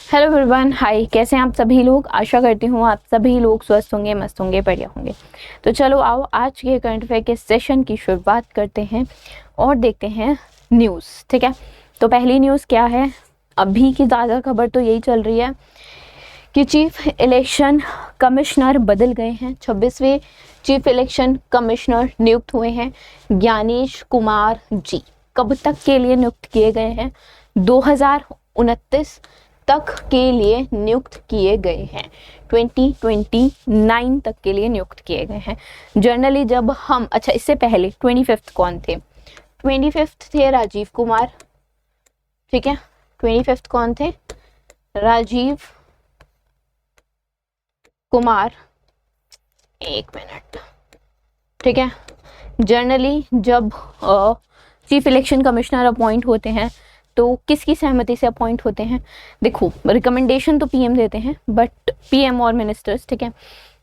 Hello everyone, हाय। कैसे हैं आप सभी लोग? आशा करती हूँ आप सभी लोग स्वस्थ होंगे, मस्त होंगे, बढ़िया होंगे। तो चलो आओ आज के करंट अफेयर के सेशन की शुरुआत करते हैं और देखते हैं न्यूज़। ठीक है, तो पहली न्यूज़ क्या है? अभी की ज़्यादा खबर तो यही चल रही है कि चीफ इलेक्शन कमिश्नर बदल गए हैं। 26वें चीफ इलेक्शन कमिश्नर नियुक्त हुए हैं ज्ञानेश कुमार जी। कब तक के लिए नियुक्त किए गए हैं? 2029 तक के लिए नियुक्त किए गए हैं। 2029 तक के लिए नियुक्त किए गए हैं। जनरली जब हम इससे पहले 25 कौन थे? 25 थे राजीव कुमार। ठीक है, 25 कौन थे? राजीव कुमार। एक मिनट। ठीक है, जनरली जब चीफ इलेक्शन कमिश्नर अपॉइंट होते हैं तो किसकी सहमति से अपॉइंट होते हैं? देखो, रिकमेंडेशन तो पीएम देते हैं, बट पीएम और मिनिस्टर्स, ठीक है,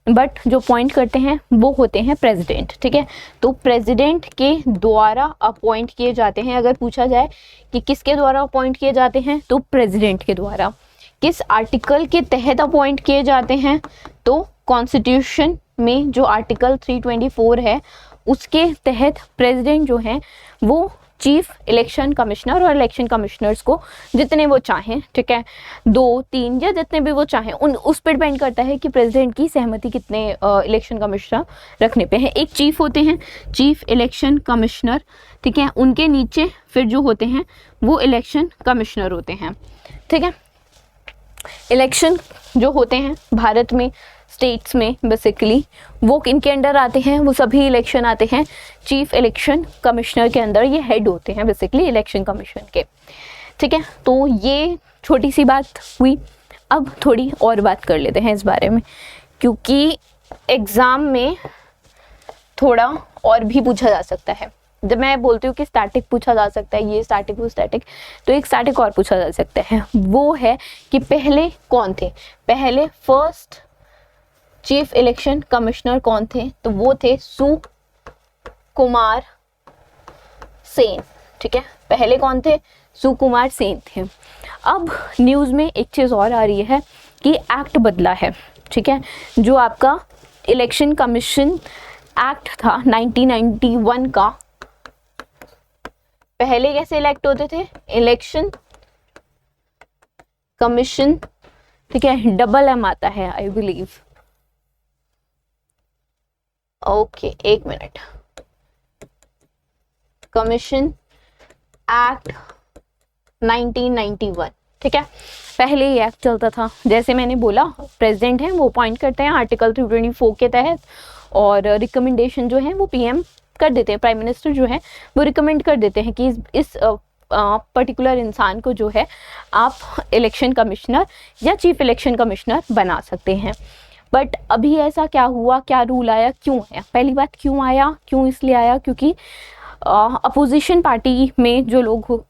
बट जो अपॉइंट करते हैं वो होते हैं प्रेसिडेंट। ठीक है, तो प्रेसिडेंट के द्वारा अपॉइंट किए जाते हैं। अगर पूछा जाए कि किसके द्वारा अपॉइंट किए जाते हैं, तो प्रेसिडेंट के द्वारा। किस आर्टिकल के तहत अपॉइंट किए जाते हैं? तो कॉन्स्टिट्यूशन में जो आर्टिकल 324 है उसके तहत प्रेसिडेंट जो है वो चीफ इलेक्शन कमिश्नर और इलेक्शन कमिश्नर्स को जितने वो चाहें, ठीक है, 2, 3 या जितने भी वो चाहें, उस पर डिपेंड करता है कि प्रेसिडेंट की सहमति कितने इलेक्शन कमिश्नर रखने पे है। एक चीफ होते हैं, चीफ इलेक्शन कमिश्नर, ठीक है, उनके नीचे फिर जो होते हैं वो इलेक्शन कमिश्नर होते हैं। ठीक है, इलेक्शन जो होते हैं भारत में स्टेट्स में बेसिकली वो इनके अंडर आते हैं, वो सभी इलेक्शन आते हैं चीफ इलेक्शन कमिश्नर के अंदर। ये हेड होते हैं बेसिकली इलेक्शन कमीशन के। ठीक है, तो ये छोटी सी बात हुई। अब थोड़ी और बात कर लेते हैं इस बारे में, क्योंकि एग्ज़ाम में थोड़ा और भी पूछा जा सकता है। जब मैं बोलती हूँ कि स्टैटिक पूछा जा सकता है, ये स्टैटिक वो स्टैटिक, तो एक स्टैटिक और पूछा जा सकता है। वो है कि पहले कौन थे? पहले फर्स्ट चीफ इलेक्शन कमिश्नर कौन थे? तो वो थे सुकुमार सेन। ठीक है, पहले कौन थे? सुकुमार सेन थे। अब न्यूज़ में एक चीज़ और आ रही है कि एक्ट बदला है। ठीक है, जो आपका इलेक्शन कमीशन एक्ट था 1991 का, पहले कैसे इलेक्ट होते थे? इलेक्शन कमीशन, ठीक है, डबल एम आता है आई बिलीव। ओके, एक मिनट। कमीशन एक्ट 1991, ठीक है, पहले ये एक्ट चलता था। जैसे मैंने बोला, प्रेसिडेंट हैं वो अपॉइंट करते हैं आर्टिकल 324 के तहत, और रिकमेंडेशन जो है वो पीएम कर देते हैं। प्राइम मिनिस्टर जो है वो रिकमेंड कर देते हैं कि इस पर्टिकुलर इंसान को जो है आप इलेक्शन कमिश्नर या चीफ इलेक्शन कमिश्नर बना सकते हैं। बट अभी ऐसा क्या हुआ, क्या रूल आया, क्यों आया? पहली बात, क्यों आया? क्यों इसलिए आया क्योंकि अपोजिशन पार्टी में जो लोग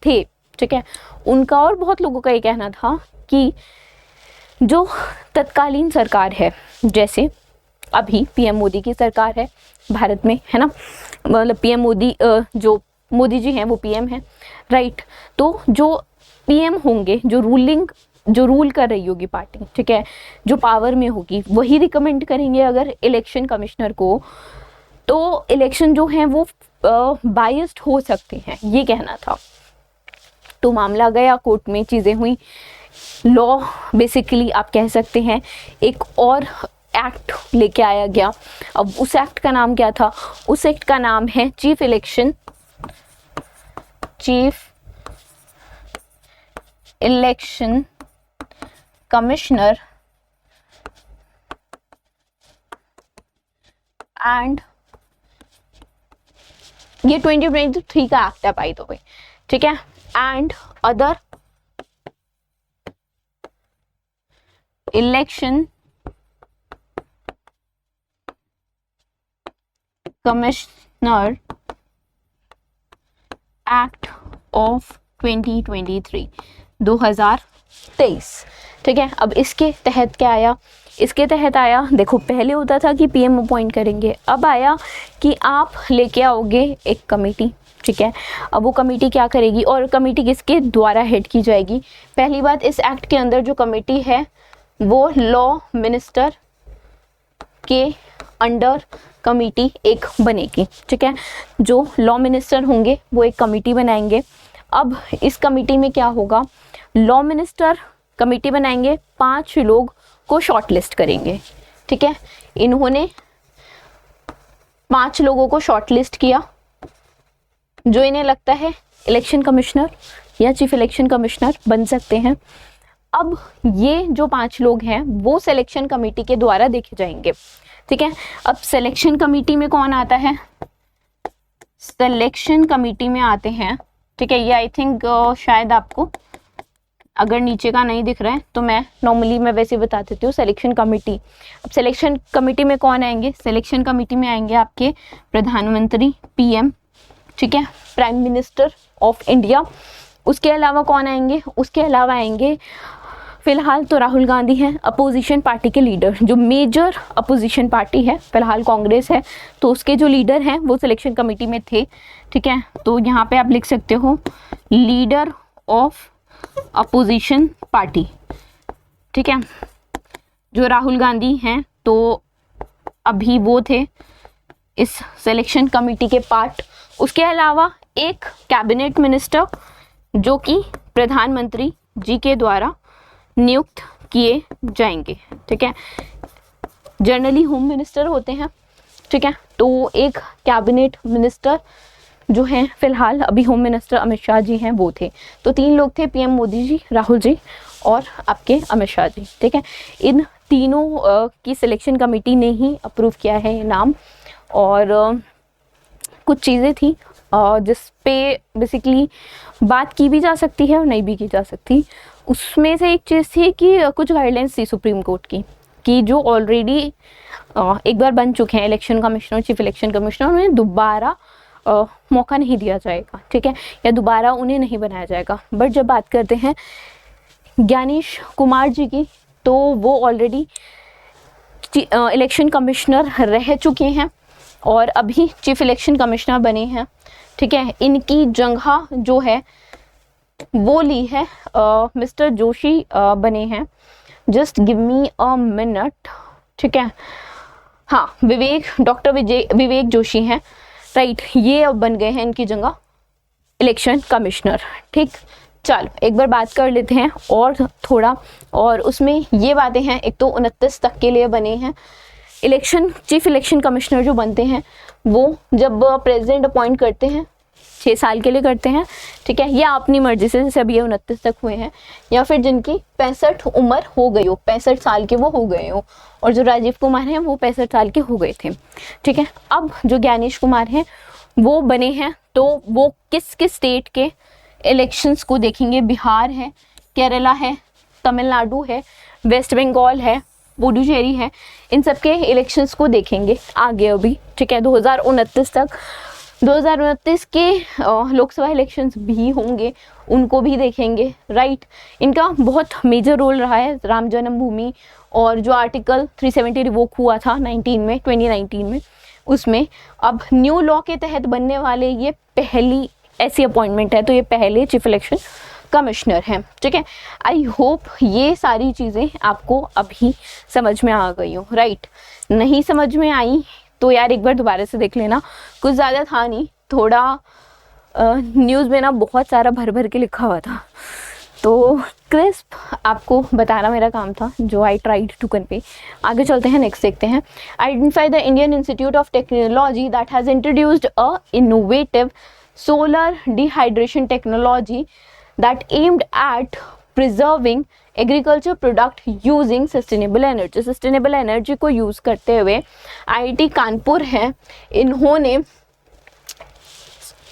थे, ठीक है, उनका और बहुत लोगों का ये कहना था कि जो तत्कालीन सरकार है, जैसे अभी पीएम मोदी की सरकार है भारत में, है ना, मतलब पीएम मोदी, जो मोदी जी हैं वो पीएम हैं, राइट। तो जो पीएम होंगे, जो रूल कर रही होगी पार्टी, ठीक है, जो पावर में होगी, वही रिकमेंड करेंगे अगर इलेक्शन कमिश्नर को, तो इलेक्शन जो है वो बायस्ड हो सकते हैं, ये कहना था। तो मामला गया कोर्ट में, चीज़ें हुई, लॉ बेसिकली आप कह सकते हैं एक और एक्ट लेके आया गया। अब उस एक्ट का नाम क्या था? उस एक्ट का नाम है चीफ इलेक्शन कमिश्नर एंड, ये 2023 का एक्ट है बाय द वे, ठीक है, and other election commissioner act of 2023। ठीक है, अब इसके तहत क्या आया? इसके तहत आया, देखो पहले होता था कि पीएम अपॉइंट करेंगे, अब आया कि आप लेके आओगे एक कमेटी, ठीक है। अब वो कमेटी क्या करेगी और कमेटी किसके द्वारा हेड की जाएगी? पहली बात, इस एक्ट के अंदर जो कमेटी है वो लॉ मिनिस्टर के अंडर कमेटी एक बनेगी, ठीक है। जो लॉ मिनिस्टर होंगे वो एक कमेटी बनाएंगे। अब इस कमेटी में क्या होगा, लॉ मिनिस्टर कमेटी बनाएंगे, 5 लोग को शॉर्टलिस्ट करेंगे, ठीक है। इन्होंने 5 लोगों को शॉर्टलिस्ट किया जो इन्हें लगता है इलेक्शन कमिश्नर या चीफ इलेक्शन कमिश्नर बन सकते हैं। अब ये जो 5 लोग हैं वो सिलेक्शन कमेटी के द्वारा देखे जाएंगे, ठीक है। अब सिलेक्शन कमेटी में कौन आता है? सिलेक्शन कमेटी में आते हैं, ठीक है। ये आई थिंक शायद आपको अगर नीचे का नहीं दिख रहा है तो मैं नॉर्मली वैसे बता देती हूँ। सिलेक्शन कमेटी, अब सिलेक्शन कमेटी में कौन आएंगे? सिलेक्शन कमेटी में आएंगे आपके प्रधानमंत्री, पीएम, ठीक है, प्राइम मिनिस्टर ऑफ इंडिया। उसके अलावा कौन आएंगे? उसके अलावा आएंगे, फिलहाल तो राहुल गांधी हैं, अपोजिशन पार्टी के लीडर। जो मेजर अपोजिशन पार्टी है फिलहाल कांग्रेस है, तो उसके जो लीडर हैं वो सिलेक्शन कमेटी में थे, ठीक है। तो यहाँ पे आप लिख सकते हो लीडर ऑफ अपोजिशन पार्टी, ठीक है। जो राहुल गांधी हैं तो अभी वो थे इस सिलेक्शन कमेटी के पार्ट। उसके अलावा एक कैबिनेट मिनिस्टर जो कि प्रधानमंत्री जी के द्वारा नियुक्त किए जाएंगे, ठीक है। जनरली होम मिनिस्टर होते हैं, ठीक है। तो एक कैबिनेट मिनिस्टर जो हैं फिलहाल अभी होम मिनिस्टर अमित शाह जी हैं वो थे। तो 3 लोग थे, पीएम मोदी जी, राहुल जी और आपके अमित शाह जी, ठीक है। इन तीनों की सिलेक्शन कमेटी ने ही अप्रूव किया है ये नाम। और कुछ चीज़ें थी जिस पे बेसिकली बात की भी जा सकती है और नहीं भी की जा सकती। उसमें से एक चीज़ थी कि कुछ गाइडलाइंस थी सुप्रीम कोर्ट की कि जो ऑलरेडी एक बार बन चुके हैं election commissioner, chief election commissioner, उन्हें दोबारा मौका नहीं दिया जाएगा, ठीक है, या दोबारा उन्हें नहीं बनाया जाएगा। बट जब बात करते हैं ज्ञानेश कुमार जी की, तो वो ऑलरेडी इलेक्शन कमिश्नर रह चुके हैं और अभी चीफ इलेक्शन कमिश्नर बने हैं, ठीक है। इनकी जगह जो है वो ली है मिस्टर जोशी बने हैं। Just give me a minute, ठीक है। हाँ, डॉक्टर विवेक जोशी हैं, राइट। ये अब बन गए हैं इनकी जगह इलेक्शन कमिश्नर, ठीक। चलो एक बार बात कर लेते हैं और थोड़ा, और उसमें ये बातें हैं। एक तो 29 तक के लिए बने हैं चीफ इलेक्शन कमिश्नर जो बनते हैं वो जब प्रेसिडेंट अपॉइंट करते हैं 6 साल के लिए करते हैं, ठीक है, या अपनी मर्जी से, जैसे अभी ये 29 तक हुए हैं, या फिर जिनकी 65 उम्र हो गई हो, 65 साल के वो हो गए हो। और जो राजीव कुमार हैं वो 65 साल के हो गए थे, ठीक है। अब जो ज्ञानेश कुमार हैं वो बने हैं, तो वो किस किस स्टेट के इलेक्शंस को देखेंगे? बिहार है, केरला है, तमिलनाडु है, वेस्ट बंगाल है, पुडुचेरी है, इन सब के इलेक्शंस को देखेंगे आगे अभी, ठीक है, 2029 तक। 2029 के लोकसभा इलेक्शंस भी होंगे, उनको भी देखेंगे, राइट। इनका बहुत मेजर रोल रहा है राम जन्मभूमि और जो आर्टिकल 370 रिवोक हुआ था 2019 में, उसमें अब न्यू लॉ के तहत बनने वाले ये पहली ऐसी अपॉइंटमेंट है, तो ये पहले चीफ इलेक्शन कमिश्नर हैं, ठीक है। आई होप ये सारी चीज़ें आपको अभी समझ में आ गई हो, राइट। नहीं समझ में आई तो यार एक बार दोबारा से देख लेना, कुछ ज़्यादा था नहीं, थोड़ा न्यूज़ में ना बहुत सारा भर भर के लिखा हुआ था, तो क्रिस्प आपको बताना मेरा काम था, जो आई ट्राइड टू कन्वे। आगे चलते हैं, नेक्स्ट देखते हैं। Identify the Indian institute of technology that has introduced a innovative solar dehydration technology that aimed at preserving agriculture product using sustainable energy। sustainable energy को यूज़ करते हुए IIT Kanpur है, इन्होंने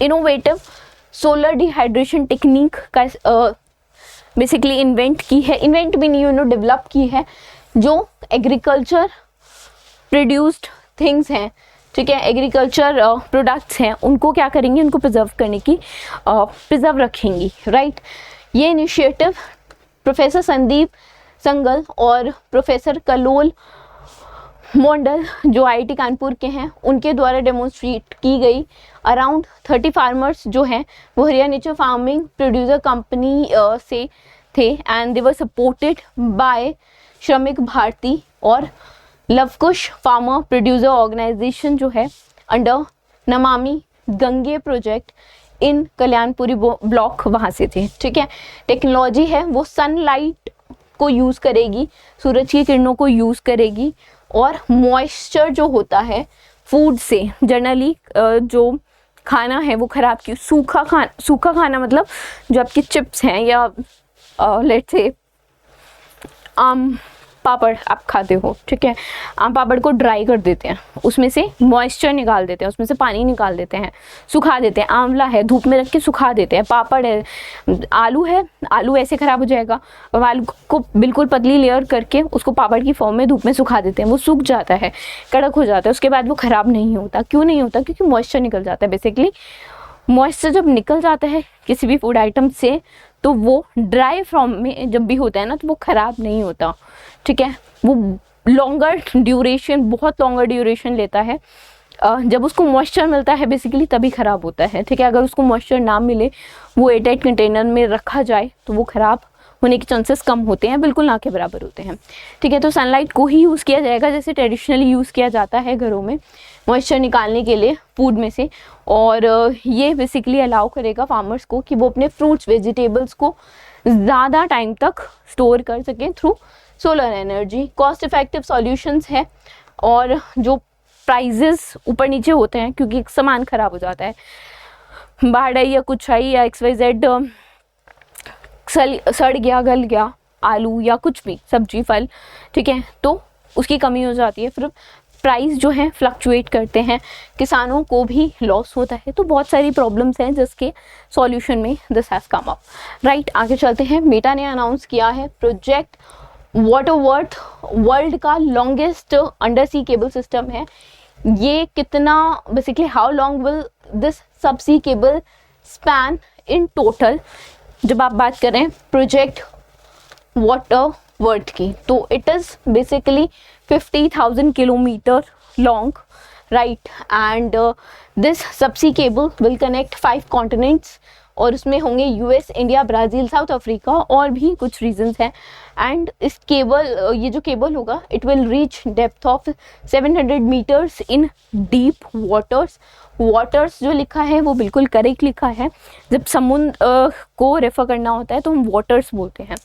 इनोवेटिव सोलर डिहाइड्रेशन टेक्निक का basically invent की है, invent भी नहीं, डेवलप की है, जो एग्रीकल्चर प्रोड्यूस्ड थिंग्स हैं, ठीक है, एग्रीकल्चर प्रोडक्ट्स हैं, उनको क्या करेंगी? उनको प्रिजर्व करने की प्रिजर्व रखेंगी, राइट। ये इनिशिएटिव प्रोफेसर संदीप संगल और प्रोफेसर कलोल मॉडल जो आईआईटी कानपुर के हैं उनके द्वारा डेमोन्स्ट्रेट की गई। अराउंड 30 फार्मर्स जो हैं वो Haryana nature farming producer company से थे and they were supported by श्रमिक भारती और लवकुश फार्मर प्रोड्यूसर ऑर्गेनाइजेशन जो है under Namami Gange project in Kalyanpuri block वहाँ से थे। ठीक है, टेक्नोलॉजी है वो सनलाइट को यूज़ करेगी, सूरज की किरणों को यूज़ करेगी और मॉइस्चर जो होता है फूड से, जनरली जो खाना है वो ख़राब क्यों, सूखा खाना मतलब जो आपके चिप्स हैं या लेट्स से आम पापड़ आप खाते हो, ठीक है, आम पापड़ को ड्राई कर देते हैं, उसमें से मॉइस्चर निकाल देते हैं, उसमें से पानी निकाल देते हैं, सुखा देते हैं। आंवला है धूप में रख के सुखा देते हैं। पापड़ है, आलू है, आलू ऐसे ख़राब हो जाएगा और आलू को बिल्कुल पतली लेयर करके उसको पापड़ की फॉर्म में धूप में सुखा देते हैं, वो सूख जाता है, कड़क हो जाता है, उसके बाद वो ख़राब नहीं होता। क्यों नहीं होता? क्योंकि मॉइस्चर निकल जाता है। बेसिकली मॉइस्चर जब निकल जाता है किसी भी फूड आइटम से तो वो ड्राई फॉर्म में जब भी होता है ना तो वो ख़राब नहीं होता। ठीक है, वो लॉन्गर ड्यूरेशन, बहुत लॉन्गर ड्यूरेशन लेता है। जब उसको मॉइस्चर मिलता है बेसिकली तभी ख़राब होता है। ठीक है, अगर उसको मॉइस्चर ना मिले, वो एयरटाइट कंटेनर में रखा जाए तो वो ख़राब होने के चांसेस कम होते हैं, बिल्कुल ना के बराबर होते हैं। ठीक है, तो सनलाइट को ही यूज़ किया जाएगा जैसे ट्रेडिशनली यूज़ किया जाता है घरों में मॉइस्चर निकालने के लिए फूड में से। और ये बेसिकली अलाउ करेगा फार्मर्स को कि वो अपने फ्रूट्स वेजिटेबल्स को ज़्यादा टाइम तक स्टोर कर सकें through solar energy. Cost effective solutions है और जो प्राइजेस ऊपर नीचे होते हैं क्योंकि सामान ख़राब हो जाता है, बाढ़ आई या कुछ आई या XYZ सड़ गया, गल गया आलू या कुछ भी सब्जी फल, ठीक है, तो उसकी कमी हो जाती है, फिर प्राइस जो है फ्लक्चुएट करते हैं, किसानों को भी लॉस होता है। तो बहुत सारी प्रॉब्लम्स हैं जिसके सॉल्यूशन में this has come up. Right, आगे चलते हैं। मेटा ने अनाउंस किया है प्रोजेक्ट वाटरवर्थ, वर्ल्ड का longest under sea cable system है। ये कितना, basically how long will this sub sea cable span in total, जब आप बात करें प्रोजेक्ट वाटरवर्थ की, तो it is basically 50,000 kilometre long, right, and this subsea cable will connect 5 continents और उसमें होंगे US, India, Brazil, south Africa और भी कुछ रीजन्स हैं। एंड इस केबल, ये जो केबल होगा it will reach depth of 700 metres in deep waters जो लिखा है वो बिल्कुल करेक्ट लिखा है। जब समुद्र को रेफर करना होता है तो हम वाटर्स बोलते हैं।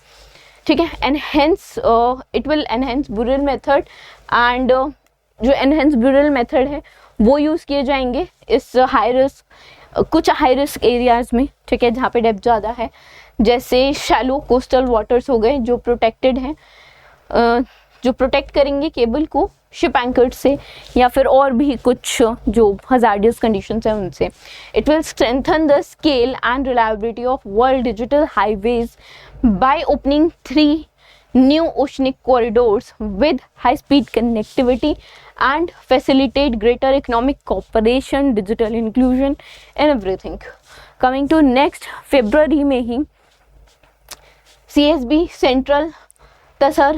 ठीक है, enhance, it will enhance burial method and जो एनहेंस ब्यूरल मेथड है वो यूज़ किए जाएंगे इस हाई रिस्क, कुछ हाई रिस्क एरियाज़ में, ठीक है, जहाँ पे डेप्थ ज़्यादा है, जैसे शैलो कोस्टल वाटर्स हो गए जो प्रोटेक्टेड हैं, जो प्रोटेक्ट करेंगे केबल को शिप एंकर्ड से या फिर और भी कुछ जो हजार्डियस कंडीशंस हैं उनसे। It will strengthen the scale and reliability of world digital highways by opening 3 new oceanic corridors with high speed connectivity and facilitate greater economic cooperation, digital inclusion and everything. Coming to next February में ही CSB Central Tasar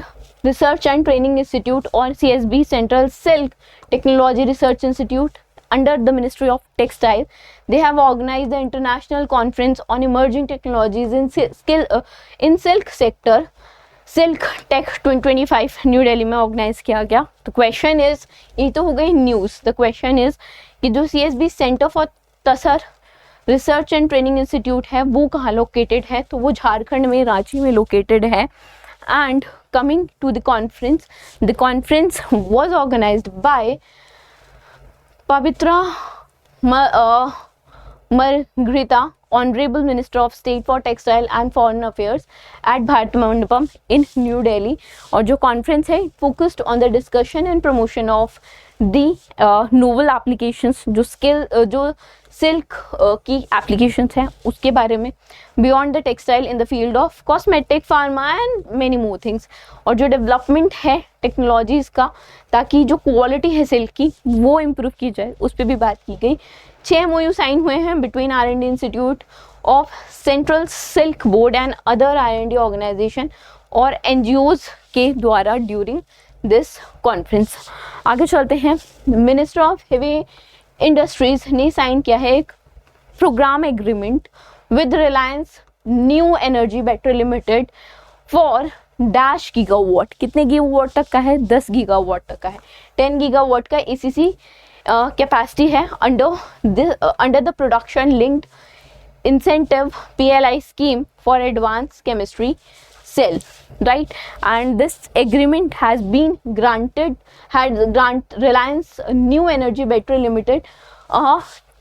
Research and Training Institute और CSB Central Silk Technology Research Institute under the Ministry of Textile, they have organized the international conference on emerging technologies in silk sector, silk tech 2025 new Delhi में organise किया गया। तो question is, ये तो हो गई news, the question is कि जो CSB centre for tasar research and training institute है वो कहाँ लोकेटेड है, तो वो झारखंड में रांची में लोकेटेड है। And coming to the conference was organised by Pavitra Margherita, Honorable Minister of State for Textile and Foreign Affairs at Bharat Mandapam in New Delhi। और जो कॉन्फ्रेंस है focused on the discussion and promotion of the novel applications, जो silk की applications हैं उसके बारे में, beyond the textile in the field of cosmetic, pharma and many more things, और जो डेवलपमेंट है टेक्नोलॉजीज़ का ताकि जो क्वालिटी है सिल्क की वो इम्प्रूव की जाए, उस पर भी बात की गई। 6 MOU साइन हुए हैं between R&D institute of central silk board and other R&D organisation और NGOs के द्वारा ड्यूरिंग दिस कॉन्फ्रेंस। आगे चलते हैं, मिनिस्टर ऑफ हेवी इंडस्ट्रीज ने साइन किया है एक programme agreement with Reliance new energy battery limited for dash gigawatt. कितने गीगावाट तक का है? 10 गीगावाट तक का है। 10 गीगावाट का ECC कैपेसिटी है under the production linked incentive PLI scheme for advanced chemistry cell, right? And this agreement has been granted Reliance New Energy Battery Limited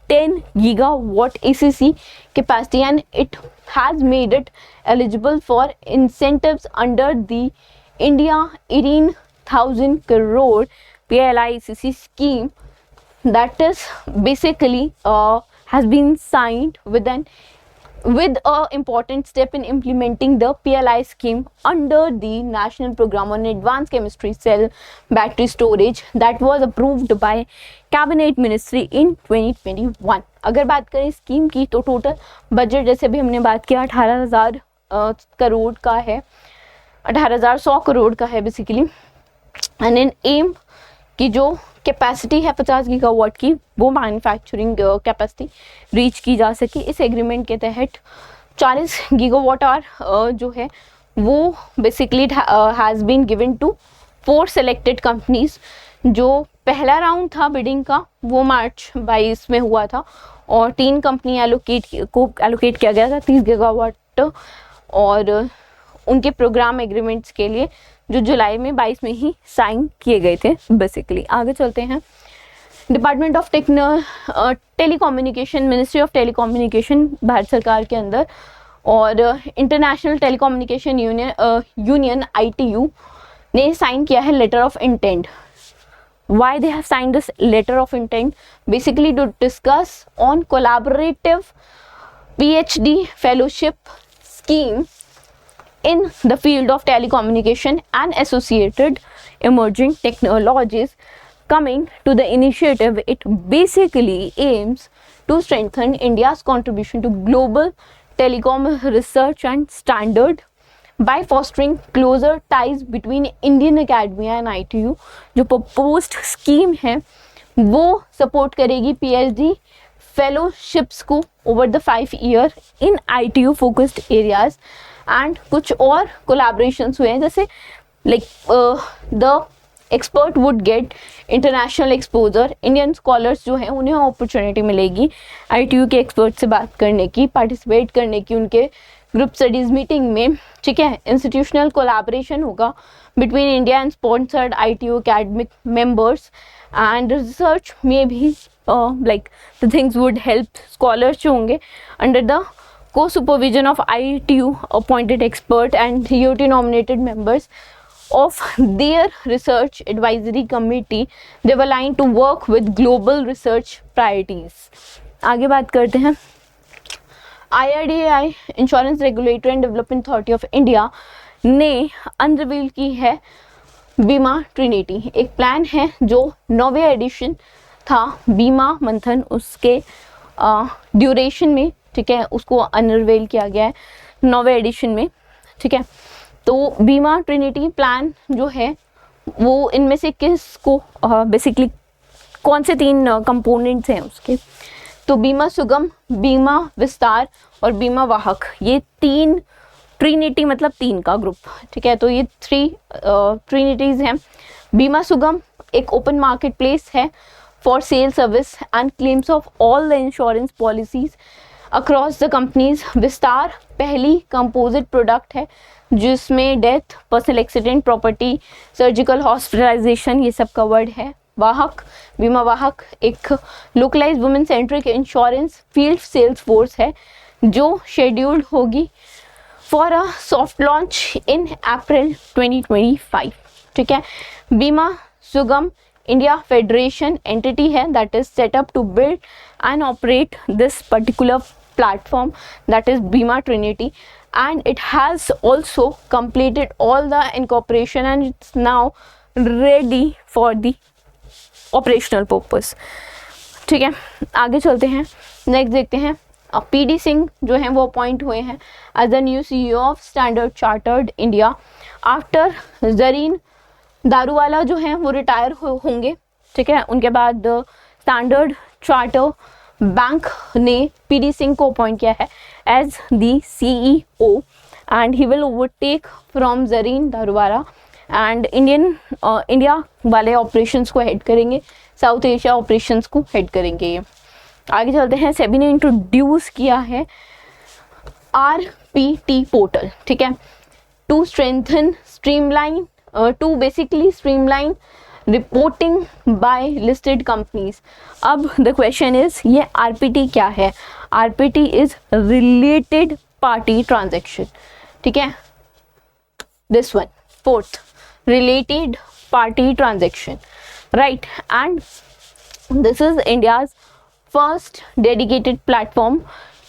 10 gigawatt ECC capacity, and it has made it eligible for incentives under the India 18,000 crore PLI ECC scheme that is basically has been signed with a important step in implementing the PLI scheme under the National Program on Advanced Chemistry Cell Battery Storage that was approved by Cabinet Ministry in 2021। अगर बात करें scheme की तो total budget जैसे भी हमने बात किया 18,000 करोड़ का है, 18,100 करोड़ का है बेसिकली। एंड एन एम की जो कैपेसिटी है 50 गीगावाट की, वो मैन्युफैक्चरिंग कैपेसिटी रीच की जा सके। इस एग्रीमेंट के तहत 40 गीगावाट आवर जो है वो basically has been given to 4 selected companies. जो पहला राउंड था बिडिंग का वो मार्च 22 में हुआ था और 3 कंपनी एलोकेट किया गया था 30 गीगावाट और उनके प्रोग्राम एग्रीमेंट्स के लिए जो जुलाई में 22 में ही साइन किए गए थे बेसिकली। आगे चलते हैं, department of telecommunication, ministry of telecommunication Bharat सरकार के अंदर और इंटरनेशनल टेलीकम्युनिकेशन यूनियन ITU ने साइन किया है letter of intent. Why they have signed this letter of intent? Basically to discuss on collaborative PhD fellowship scheme in the field of telecommunication and associated emerging technologies. Coming to the initiative, it basically aims to strengthen India's contribution to global telecom research and standard by fostering closer ties between Indian academia and ITU। जो proposed scheme है वो support करेगी PhD fellowships को over the 5 year in ITU focused areas। and कुछ और collaborations हुए हैं जैसे like the expert would get international exposure, Indian scholars जो हैं उन्हें opportunity मिलेगी ITU के expert से बात करने की, participate करने की उनके ग्रुप स्टडीज मीटिंग में, ठीक है। इंस्टीट्यूशनल कोलैबोरेशन होगा between India and sponsored ITU academic members and research में भी like the things would help scholars जो होंगे अंडर द को supervision of ITU appointed expert and UT nominated members of their research advisory committee, they were aligned to work with global research priorities। आगे बात करते हैं, IRDAI insurance regulatory and development authority of India ने अनरिवील की है बीमा Trinity. एक plan है जो 9वें एडिशन था बीमा मंथन, उसके ड्यूरेशन में, ठीक है, उसको अनरिवील किया गया है 9वें एडिशन में, ठीक है। तो बीमा ट्रिनिटी प्लान जो है वो इनमें से किसको बेसिकली कौन से 3 कंपोनेंट्स हैं उसके, तो बीमा सुगम, बीमा विस्तार और बीमा वाहक, ये 3 ट्रिनिटी मतलब 3 का ग्रुप, ठीक है। तो ये 3 ट्रिनिटीज हैं। बीमा सुगम एक ओपन मार्केट प्लेस है for sale service and claims of all the insurance policies across the companies. Vistaar पहली कंपोजिट प्रोडक्ट है जिसमें death, personal accident, property, surgical hospitalisation ये सब कवर्ड है। वाहक, बीमा वाहक एक localise women centric insurance field sales force है जो शेड्यूल्ड होगी for a soft launch in April 2025, ठीक है। Bima Sugam India federation entity है that is set up to build and operate this particular platform, that is Bima Trinity, and it has also completed all the incorporation and it's now ready for the operational purpose, ठीक है। आगे चलते हैं, next देखते हैं, PD Singh जो हैं वो अपॉइंट हुए हैं as the new CEO of standard chartered India after Zarin Daruwala जो है वो रिटायर होंगे, ठीक है। उनके बाद स्टैंडर्ड चार्टर बैंक ने पीडी सिंह को अपॉइंट किया है as the CEO and he will overtake from Zarin Daruwala and India वाले ऑपरेशंस को हेड करेंगे, साउथ एशिया ऑपरेशंस को हेड करेंगे ये। आगे चलते हैं, सेबी ने इंट्रोड्यूस किया है RPT पोर्टल, ठीक है, to strengthen streamline to basically streamline reporting by listed companies. अब द क्वेश्चन इज ये RPT क्या है? RPT is related party transaction, ठीक है, this one, fourth, related party transaction, right? And this is India's first dedicated platform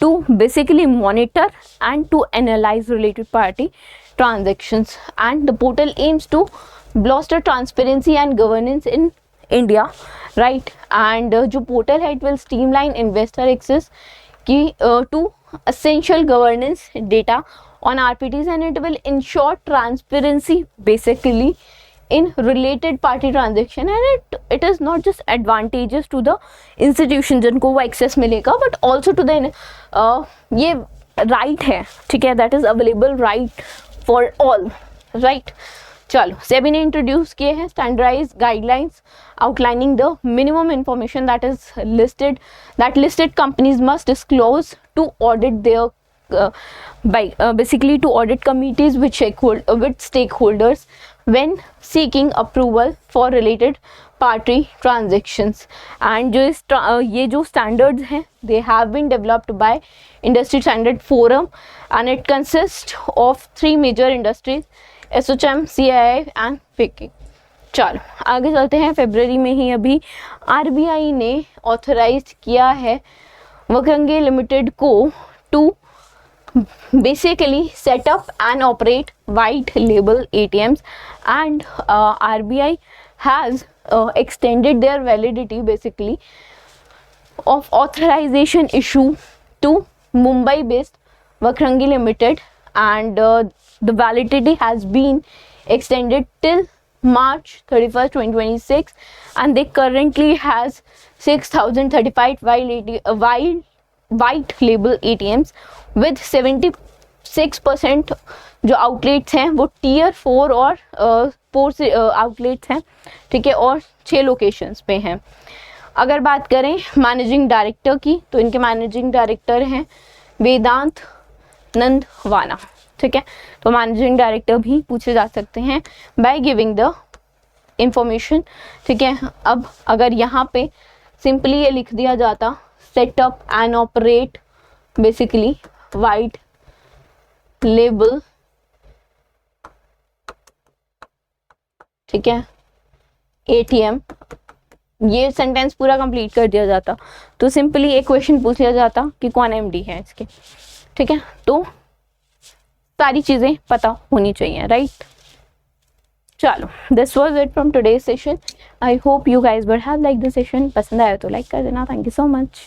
to basically monitor and to analyze related party transactions, and the portal aims to bolster transparency and governance in India, right? And जो portal है it will streamline investor access की to essential governance data on RPTs, and it will ensure transparency basically in related party transaction, and it is not just advantageous to the institution जिनको वो access मिलेगा, but also to the ये right है, ठीक है, that is available right for all, right? चलो, सेबी ने introduce किए हैं standardise guidelines outlining the minimum information that is listed companies must disclose to audit their by basically to audit committees with stakeholders when seeking approval for related party transactions, and जो ये जो standards हैं they have been developed by industry standard forum, and it consists of 3 major industries, ASSOCHAM, CII and FICCI। चलो आगे चलते हैं। फरवरी में ही अभी RBI ने ऑथराइज किया है वक्रंगी लिमिटेड को to basically set up and operate white label ATMs, and RBI has extended their validity basically of authorization issue to Mumbai based Vakrangi Limited, and the validity has been extended till March 31st 2026, and they currently has 6035 white label ATMs with 76% जो outlets हैं वो Tier 4 और 4 outlets हैं, ठीक है, और 6 locations पे हैं। अगर बात करें मैनेजिंग डायरेक्टर की, तो इनके मैनेजिंग डायरेक्टर हैं वेदांत नंदवाना, ठीक है, तो मैनेजिंग डायरेक्टर भी पूछे जा सकते हैं बाय गिविंग द इंफॉर्मेशन, ठीक है। अब अगर यहाँ पे सिंपली ये लिख दिया जाता setup and operate basically white label, ठीक है, ATM, ये सेंटेंस पूरा कंप्लीट कर दिया जाता तो सिंपली एक क्वेश्चन पूछ लिया जाता कि कौन MD है इसके, ठीक है। तो सारी चीजें पता होनी चाहिए, राइट? चलो, this was it from today's session. I hope you guys would have like the session. पसंद आया तो लाइक कर देना। Thank you so much.